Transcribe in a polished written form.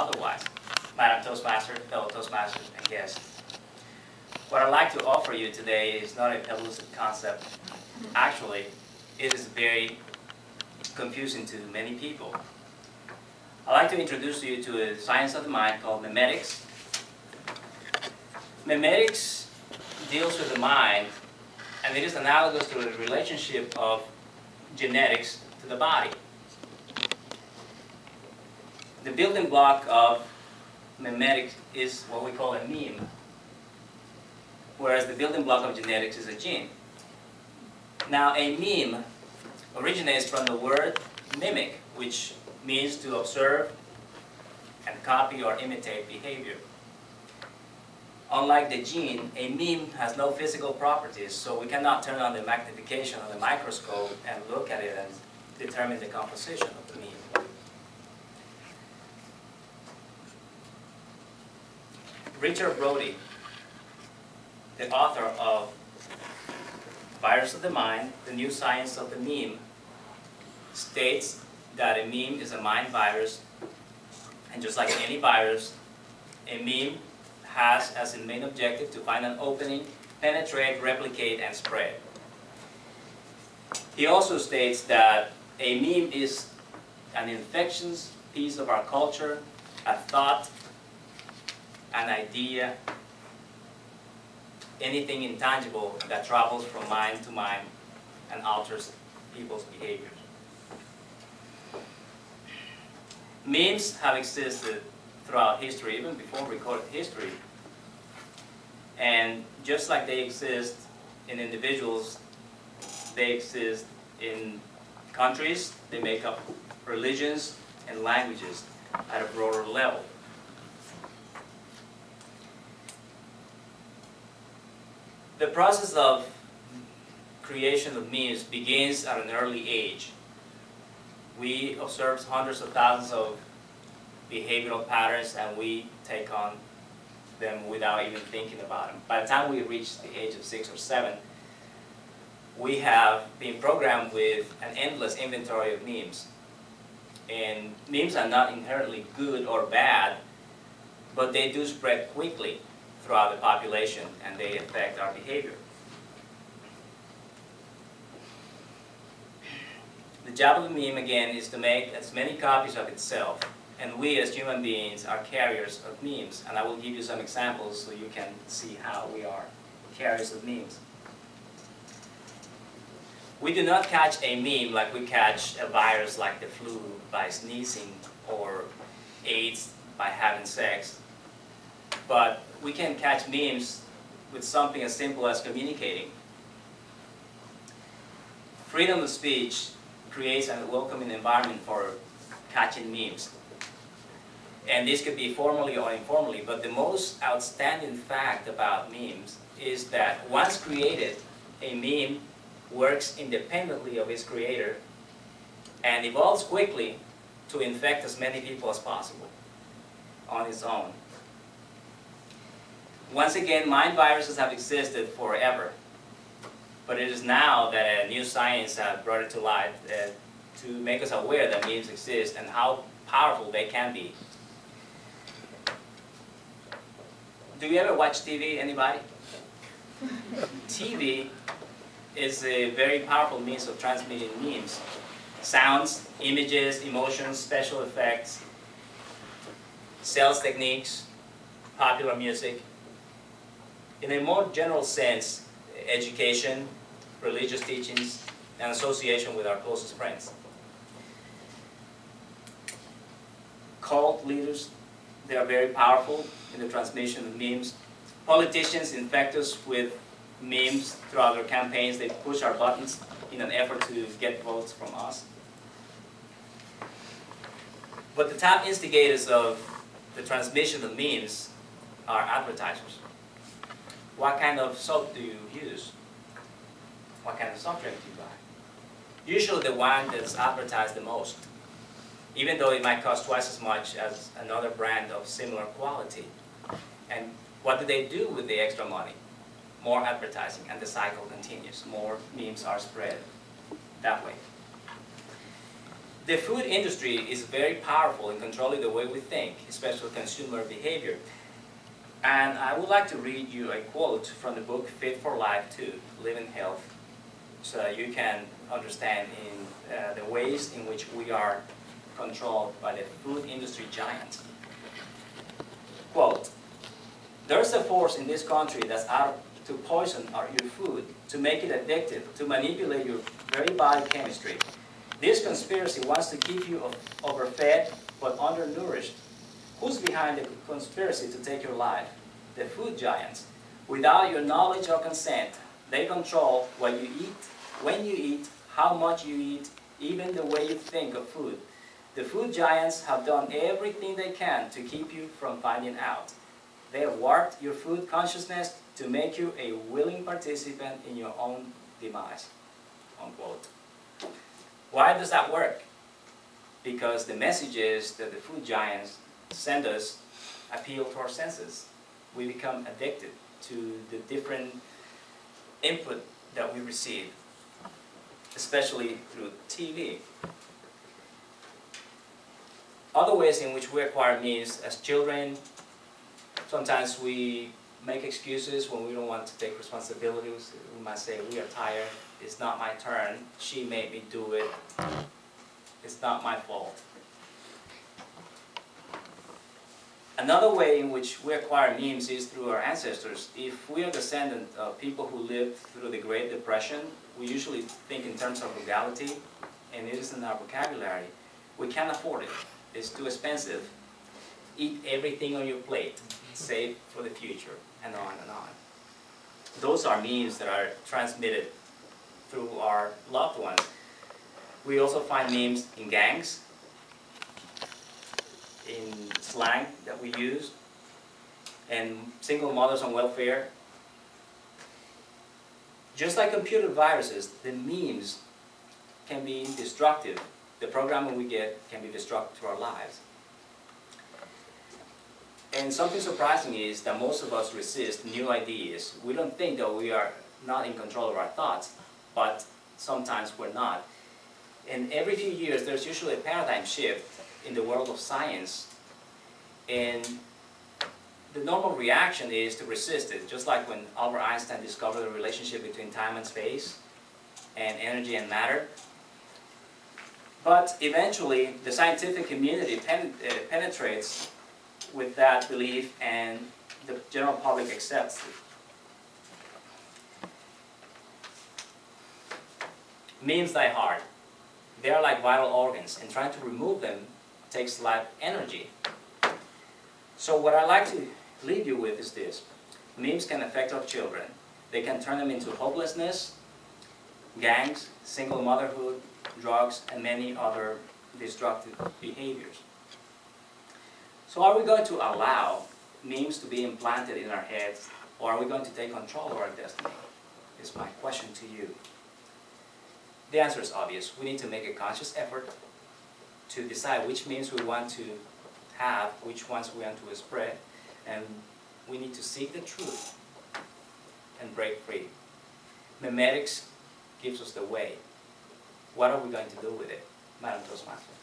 otherwise. Madam Toastmaster, fellow Toastmasters, and guests. What I'd like to offer you today is not a elusive concept. Actually, it is very confusing to many people. I'd like to introduce you to a science of the mind called memetics. Memetics deals with the mind, and it is analogous to the relationship of genetics to the body. The building block of memetics is what we call a meme, whereas the building block of genetics is a gene. Now, a meme originates from the word mimic, which means to observe and copy or imitate behavior. Unlike the gene, a meme has no physical properties, so we cannot turn on the magnification on the microscope and look at it and determine the composition of the meme. Richard Brody, the author of Virus of the Mind, The New Science of the Meme, states that a meme is a mind virus, and just like any virus, a meme has as its main objective to find an opening, penetrate, replicate, and spread. He also states that a meme is an infectious piece of our culture, a thought, an idea, anything intangible that travels from mind to mind and alters people's behaviors. Memes have existed throughout history, even before recorded history. And just like they exist in individuals, they exist in countries, they make up religions and languages at a broader level. The process of creation of memes begins at an early age. We observe hundreds of thousands of behavioral patterns and we take on them without even thinking about them. By the time we reach the age of 6 or 7, we have been programmed with an endless inventory of memes. And memes are not inherently good or bad, but they do spread quickly throughout the population and they affect our behavior. The job of the meme, again, is to make as many copies of itself. And we as human beings are carriers of memes. And I will give you some examples so you can see how we are carriers of memes. We do not catch a meme like we catch a virus like the flu by sneezing or AIDS by having sex. But we can catch memes with something as simple as communicating. Freedom of speech creates a welcoming environment for catching memes. And this could be formally or informally, but the most outstanding fact about memes is that once created, a meme works independently of its creator and evolves quickly to infect as many people as possible on its own. Once again, mind viruses have existed forever, but it is now that a new science has brought it to light to make us aware that memes exist and how powerful they can be. Do you ever watch TV, anybody? TV is a very powerful means of transmitting memes. Sounds, images, emotions, special effects, sales techniques, popular music. In a more general sense, education, religious teachings, and association with our closest friends. Cult leaders, they are very powerful in the transmission of memes. Politicians infect us with memes throughout their campaigns. They push our buttons in an effort to get votes from us. But the top instigators of the transmission of memes are advertisers. What kind of soap do you use? What kind of soft drink do you buy? Usually the one that's advertised the most, even though it might cost twice as much as another brand of similar quality. And what do they do with the extra money? More advertising, and the cycle continues. More memes are spread that way. The food industry is very powerful in controlling the way we think, especially consumer behavior. And I would like to read you a quote from the book Fit for Life 2, Live in Health, so that you can understand the ways in which we are controlled by the food industry giant. Quote, "There's a force in this country that's out to poison your food, to make it addictive, to manipulate your very biochemistry. This conspiracy wants to keep you overfed but undernourished. Who's behind the conspiracy to take your life? The food giants. Without your knowledge or consent, they control what you eat, when you eat, how much you eat, even the way you think of food. The food giants have done everything they can to keep you from finding out. They have warped your food consciousness to make you a willing participant in your own demise." Unquote. Why does that work? Because the messages that the food giants send us appeal to our senses. We become addicted to the different input that we receive, especially through TV. Other ways in which we acquire memes as children, sometimes we make excuses when we don't want to take responsibilities. We might say, "We are tired, it's not my turn, she made me do it, it's not my fault." Another way in which we acquire memes is through our ancestors. If we are descendant of people who lived through the Great Depression, we usually think in terms of frugality, and it is in our vocabulary. We can't afford it. It's too expensive. Eat everything on your plate. Save for the future, and on and on. Those are memes that are transmitted through our loved ones. We also find memes in gangs, in slang that we use, and single mothers on welfare. Just like computer viruses, the memes can be destructive. The programming we get can be destructive to our lives. And something surprising is that most of us resist new ideas. We don't think that we are not in control of our thoughts, but sometimes we're not. And every few years, there's usually a paradigm shift in the world of science. And the normal reaction is to resist it, just like when Albert Einstein discovered the relationship between time and space, and energy and matter. But eventually, the scientific community penetrates with that belief, and the general public accepts it. Memes die hard. They are like vital organs, and trying to remove them takes a lot of energy. So what I like to leave you with is this. Memes can affect our children. They can turn them into hopelessness, gangs, single motherhood, drugs, and many other destructive behaviors. So are we going to allow memes to be implanted in our heads, or are we going to take control of our destiny? Is my question to you. The answer is obvious. We need to make a conscious effort to decide which memes we want to have, which ones we want to spread, and we need to seek the truth and break free. Memetics gives us the way. What are we going to do with it? Madam Toastmaster.